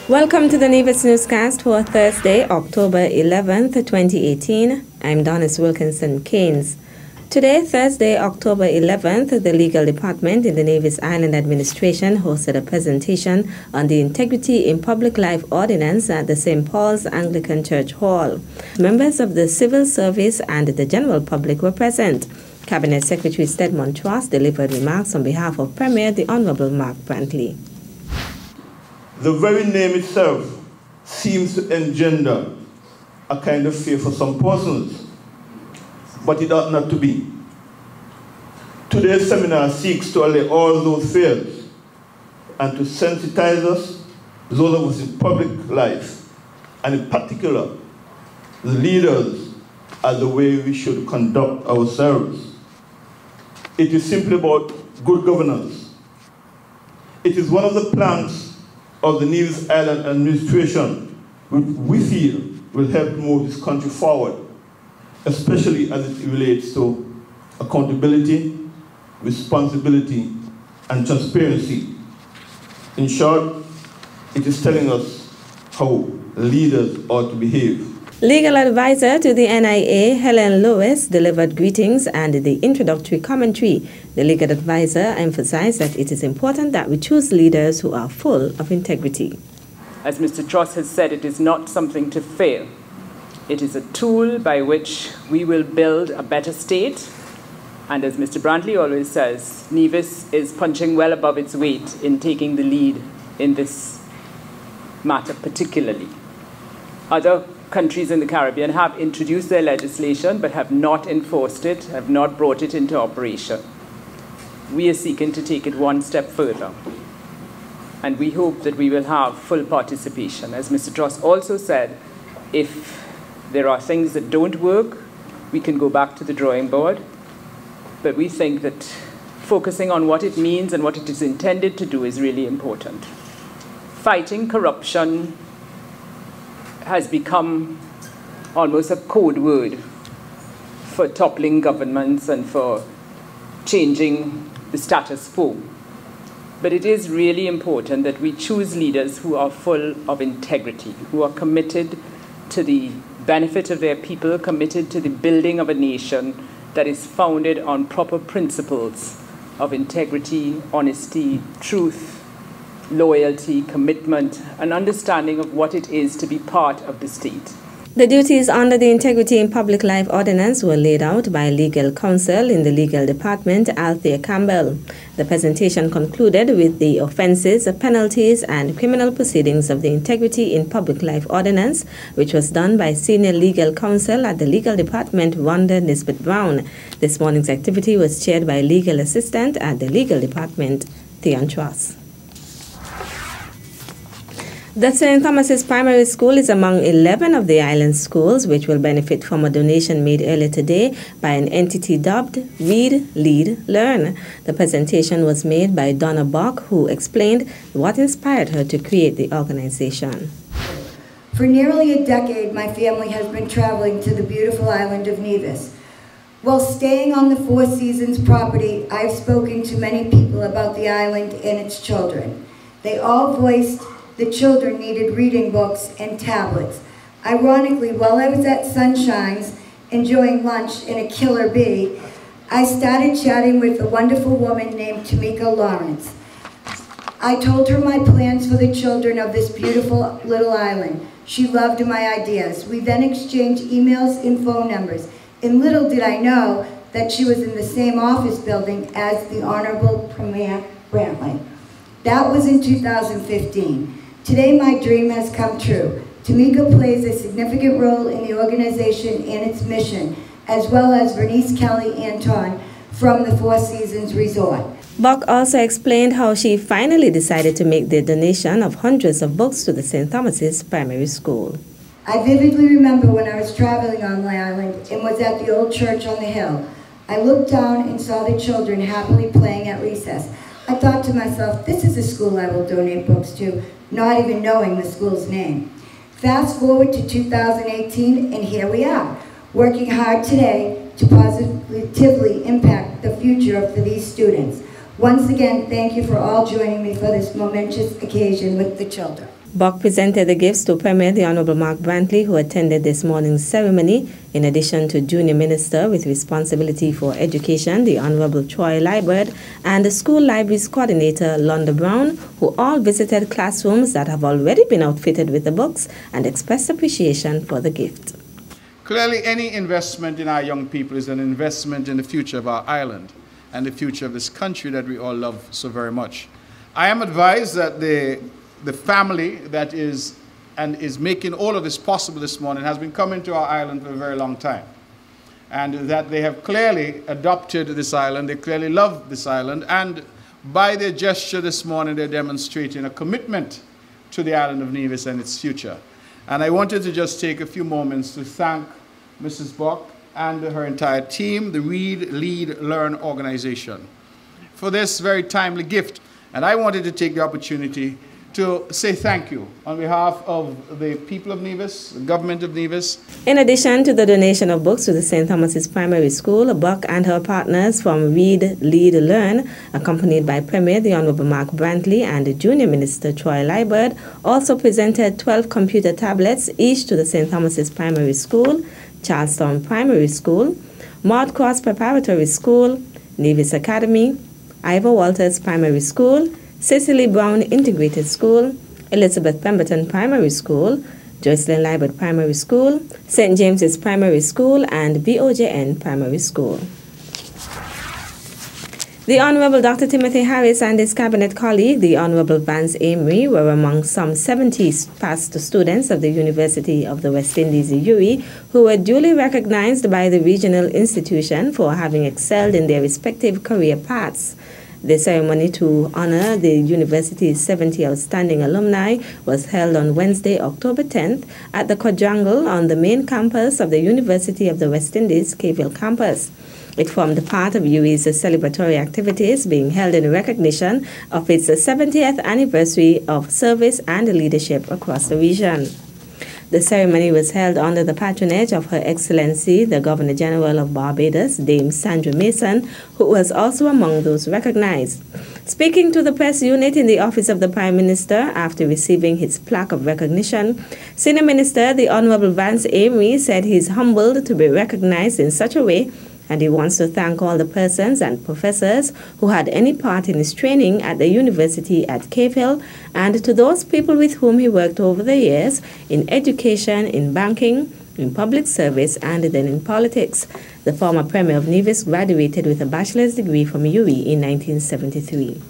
Welcome to the Nevis Newscast for Thursday, October 11th, 2018. I'm Donis Wilkinson-Keynes. Today, Thursday, October 11th, the Legal Department in the Nevis Island Administration hosted a presentation on the Integrity in Public Life Ordinance at the St. Paul's Anglican Church Hall. Members of the civil service and the general public were present. Cabinet Secretary Stedman Truss delivered remarks on behalf of Premier the Honourable Mark Brantley. The very name itself seems to engender a kind of fear for some persons, but it ought not to be. Today's seminar seeks to allay all those fears and to sensitize us, those of us in public life, and in particular, the leaders, as the way we should conduct ourselves. It is simply about good governance. It is one of the planks of the Nevis Island Administration, which we feel will help move this country forward, especially as it relates to accountability, responsibility, and transparency. In short, it is telling us how leaders ought to behave. Legal advisor to the NIA, Helen Lewis, delivered greetings and the introductory commentary. The legal advisor emphasized that it is important that we choose leaders who are full of integrity. As Mr. Truss has said, it is not something to fear. It is a tool by which we will build a better state. And as Mr. Brantley always says, Nevis is punching well above its weight in taking the lead in this matter particularly. Other countries in the Caribbean have introduced their legislation but have not enforced it, have not brought it into operation. We are seeking to take it one step further. And we hope that we will have full participation. As Mr. Truss also said, if there are things that don't work, we can go back to the drawing board. But we think that focusing on what it means and what it is intended to do is really important. Fighting corruption has become almost a code word for toppling governments and for changing the status quo. But it is really important that we choose leaders who are full of integrity, who are committed to the benefit of their people, committed to the building of a nation that is founded on proper principles of integrity, honesty, truth, loyalty, commitment, an understanding of what it is to be part of the state. The duties under the Integrity in Public Life Ordinance were laid out by Legal Counsel in the Legal Department, Althea Campbell. The presentation concluded with the offences, penalties, and criminal proceedings of the Integrity in Public Life Ordinance, which was done by Senior Legal Counsel at the Legal Department, Wanda Nisbet Brown. This morning's activity was chaired by Legal Assistant at the Legal Department, Theon Truss. The St. Thomas's Primary School is among 11 of the island schools which will benefit from a donation made earlier today by an entity dubbed Read, Lead, Learn. The presentation was made by Donna Bock, who explained what inspired her to create the organization. For nearly a decade, my family has been traveling to the beautiful island of Nevis. While staying on the Four Seasons property, I've spoken to many people about the island and its children. They all voiced the children needed reading books and tablets. Ironically, while I was at Sunshine's enjoying lunch in a Killer Bee, I started chatting with a wonderful woman named Tamika Lawrence. I told her my plans for the children of this beautiful little island. She loved my ideas. We then exchanged emails and phone numbers. And little did I know that she was in the same office building as the Honorable Premier Brantley. That was in 2015. Today, my dream has come true. Tamika plays a significant role in the organization and its mission, as well as Vernice Kelly Anton from the Four Seasons Resort. Buck also explained how she finally decided to make the donation of hundreds of books to the St. Thomas's Primary School. I vividly remember when I was traveling on the island and was at the old church on the hill. I looked down and saw the children happily playing at recess. I thought to myself, this is a school I will donate books to, not even knowing the school's name. Fast forward to 2018, and here we are, working hard today to positively impact the future for these students. Once again, thank you for all joining me for this momentous occasion with the children. Buck presented the gifts to Premier the Honorable Mark Brantley, who attended this morning's ceremony, in addition to Junior Minister with responsibility for education, the Honorable Troy Liburd, and the School Libraries Coordinator, Londa Brown, who all visited classrooms that have already been outfitted with the books and expressed appreciation for the gift. Clearly, any investment in our young people is an investment in the future of our island and the future of this country that we all love so very much. I am advised that the family that is making all of this possible this morning has been coming to our island for a very long time, and that they have clearly adopted this island, they clearly love this island, and by their gesture this morning they're demonstrating a commitment to the island of Nevis and its future. And I wanted to just take a few moments to thank Mrs. Buck and her entire team, the Read, Lead, Learn organization, for this very timely gift. And I wanted to take the opportunity to say thank you on behalf of the people of Nevis, the government of Nevis. In addition to the donation of books to the St. Thomas's Primary School, Buck and her partners from Read, Lead, Learn, accompanied by Premier the Honorable Mark Brantley and the Junior Minister Troy Liburd, also presented 12 computer tablets each to the St. Thomas's Primary School, Charlestown Primary School, Maud Cross Preparatory School, Nevis Academy, Ivor Walters Primary School, Cecily Brown Integrated School, Elizabeth Pemberton Primary School, Jocelyn Liburd Primary School, St. James's Primary School, and BOJN Primary School. The Honorable Dr. Timothy Harris and his cabinet colleague, the Honorable Vance Amory, were among some 70 past students of the University of the West Indies, UWI, who were duly recognized by the regional institution for having excelled in their respective career paths. The ceremony to honor the university's 70 outstanding alumni was held on Wednesday, October 10th at the Quadrangle on the main campus of the University of the West Indies, Caville campus. It formed part of UWI's celebratory activities being held in recognition of its 70th anniversary of service and leadership across the region. The ceremony was held under the patronage of Her Excellency, the Governor-General of Barbados, Dame Sandra Mason, who was also among those recognized. Speaking to the press unit in the office of the Prime Minister after receiving his plaque of recognition, Senior Minister, the Honorable Vance Amory, said he is humbled to be recognized in such a way, and he wants to thank all the persons and professors who had any part in his training at the university at Caville, and to those people with whom he worked over the years in education, in banking, in public service, and then in politics. The former Premier of Nevis graduated with a bachelor's degree from UWI in 1973.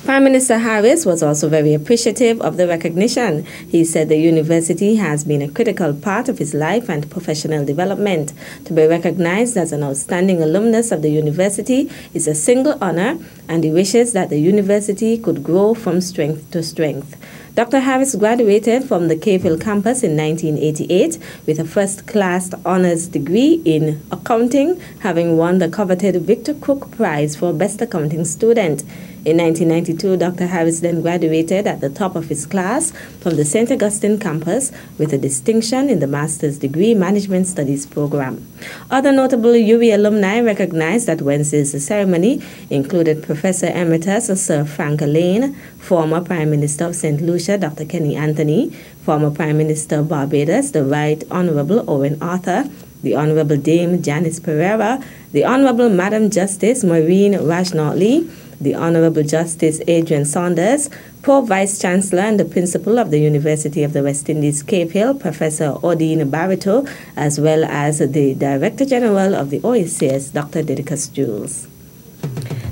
Prime Minister Harris was also very appreciative of the recognition. He said the university has been a critical part of his life and professional development. To be recognized as an outstanding alumnus of the university is a single honor, and he wishes that the university could grow from strength to strength. Dr. Harris graduated from the Caville campus in 1988 with a first-class honors degree in accounting, having won the coveted Victor Cook Prize for Best Accounting Student. In 1992, Dr. Harris then graduated at the top of his class from the St. Augustine campus with a distinction in the Master's Degree Management Studies program. Other notable UWI alumni recognized at Wednesday's ceremony included Professor Emeritus Sir Frank Lane, former Prime Minister of St. Lucia, Dr. Kenny Anthony, former Prime Minister of Barbados, the Right Honorable Owen Arthur, the Honorable Dame Janice Pereira, the Honorable Madam Justice Maureen Rajnaut-Lee, the Honorable Justice Adrian Saunders, Pro-Vice Chancellor and the Principal of the University of the West Indies, Caville, Professor Odine Barreto, as well as the Director General of the OACS, Dr. Didicus Jules.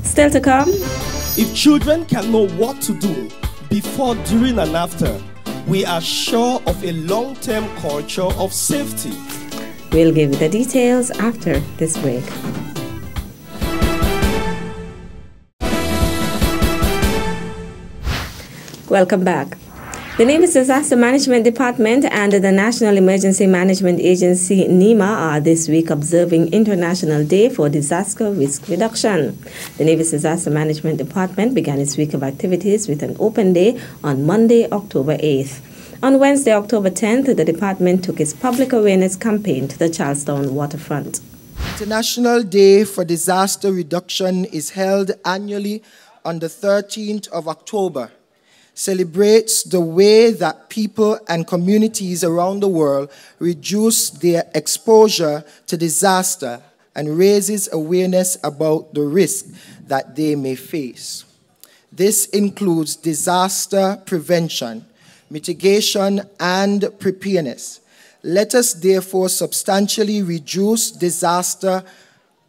Still to come. If children can know what to do before, during, and after, we are sure of a long-term culture of safety. We'll give you the details after this break. Welcome back. The Nevis Disaster Management Department and the National Emergency Management Agency, NEMA, are this week observing International Day for Disaster Risk Reduction. The Nevis Disaster Management Department began its week of activities with an open day on Monday, October 8th. On Wednesday, October 10th, the department took its public awareness campaign to the Charlestown waterfront. International Day for Disaster Reduction is held annually on the 13th of October. Celebrates the way that people and communities around the world reduce their exposure to disaster and raises awareness about the risk that they may face. This includes disaster prevention, mitigation, and preparedness. Let us therefore substantially reduce disaster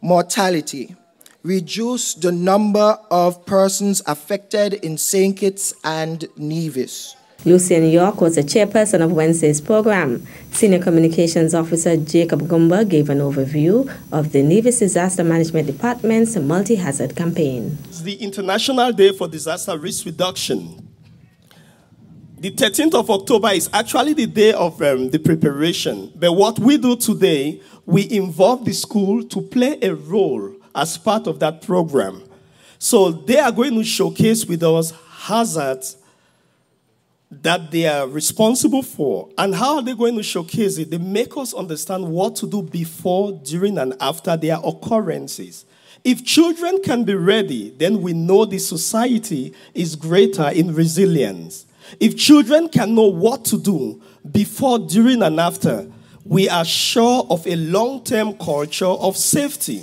mortality, reduce the number of persons affected in St. Kitts and Nevis. Lucien York was the chairperson of Wednesday's program. Senior Communications Officer Jacob Gumba gave an overview of the Nevis Disaster Management Department's multi-hazard campaign. It's the International Day for Disaster Risk Reduction. The 13th of October is actually the day of the preparation. But what we do today, we involve the school to play a role as part of that program. So they are going to showcase with us hazards that they are responsible for. And how are they going to showcase it? They make us understand what to do before, during, and after their occurrences. If children can be ready, then we know the society is greater in resilience. If children can know what to do before, during, and after, we are sure of a long-term culture of safety,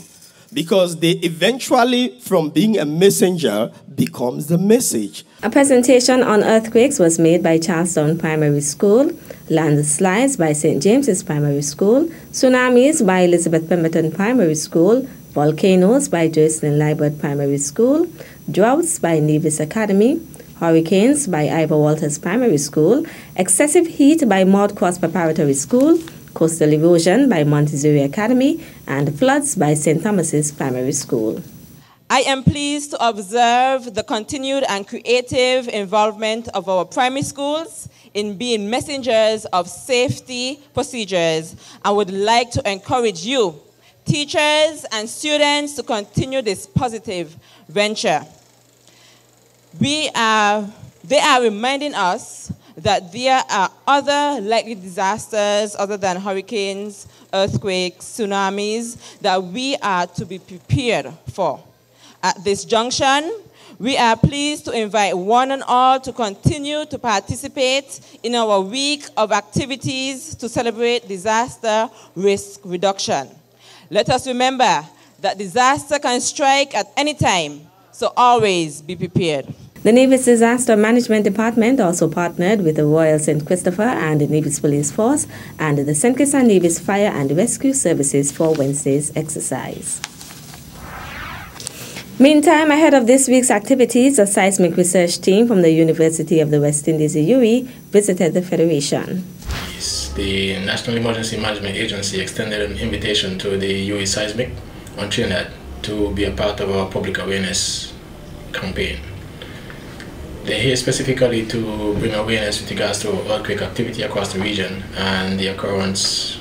because they eventually, from being a messenger, becomes the message. A presentation on earthquakes was made by Charlestown Primary School, landslides by St. James's Primary School, tsunamis by Elizabeth Pemberton Primary School, volcanoes by Joycelyn Liebert Primary School, droughts by Nevis Academy, hurricanes by Ivor Walters Primary School, excessive heat by Maud Cross Preparatory School, coastal erosion by Montessori Academy, and floods by St. Thomas's Primary School. I am pleased to observe the continued and creative involvement of our primary schools in being messengers of safety procedures, and would like to encourage you, teachers and students, to continue this positive venture. They are reminding us that there are other likely disasters other than hurricanes, earthquakes, tsunamis that we are to be prepared for. At this junction, we are pleased to invite one and all to continue to participate in our week of activities to celebrate disaster risk reduction. Let us remember that disaster can strike at any time, so always be prepared. The Nevis Disaster Management Department also partnered with the Royal St. Christopher and the Nevis Police Force and the St. Kitts and Nevis Fire and Rescue Services for Wednesday's exercise. Meantime, ahead of this week's activities, a seismic research team from the University of the West Indies, UWI, visited the Federation. The National Emergency Management Agency extended an invitation to the UWI Seismic on Trinidad to be a part of our public awareness campaign. They're here specifically to bring awareness with regards to earthquake activity across the region and the occurrence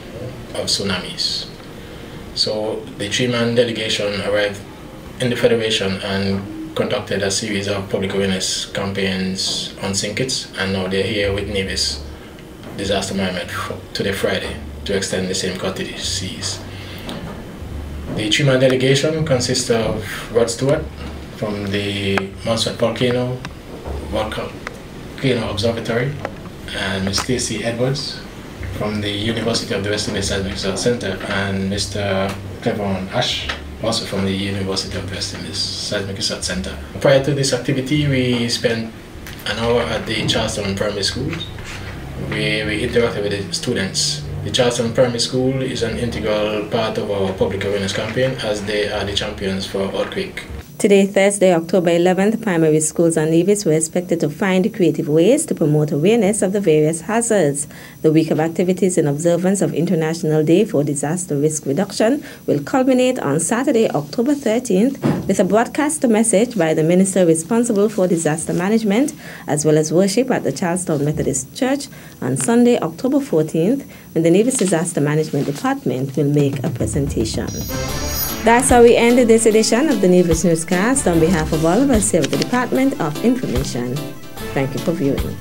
of tsunamis. So the three-man delegation arrived in the Federation and conducted a series of public awareness campaigns on St. Kitts, and now they're here with Nevis Disaster Management today, Friday, to extend the same courtesies. The three-man delegation consists of Rod Stewart from the Montserrat Volcano Observatory, and Ms. Stacey Edwards from the University of the West Indies Seismic Research Center, and Mr. Clevon Ash, also from the University of the West Indies Seismic Research Center. Prior to this activity, we spent an hour at the Charlestown Primary School, where we interacted with the students. The Charlestown Primary School is an integral part of our public awareness campaign, as they are the champions for earthquake. Today, Thursday, October 11th, primary schools on Nevis were expected to find creative ways to promote awareness of the various hazards. The week of activities in observance of International Day for Disaster Risk Reduction will culminate on Saturday, October 13th, with a broadcast message by the minister responsible for disaster management, as well as worship at the Charlestown Methodist Church on Sunday, October 14th, when the Nevis Disaster Management Department will make a presentation. That's how we ended this edition of the Nevis Newscast. On behalf of all of us here at the Department of Information, thank you for viewing.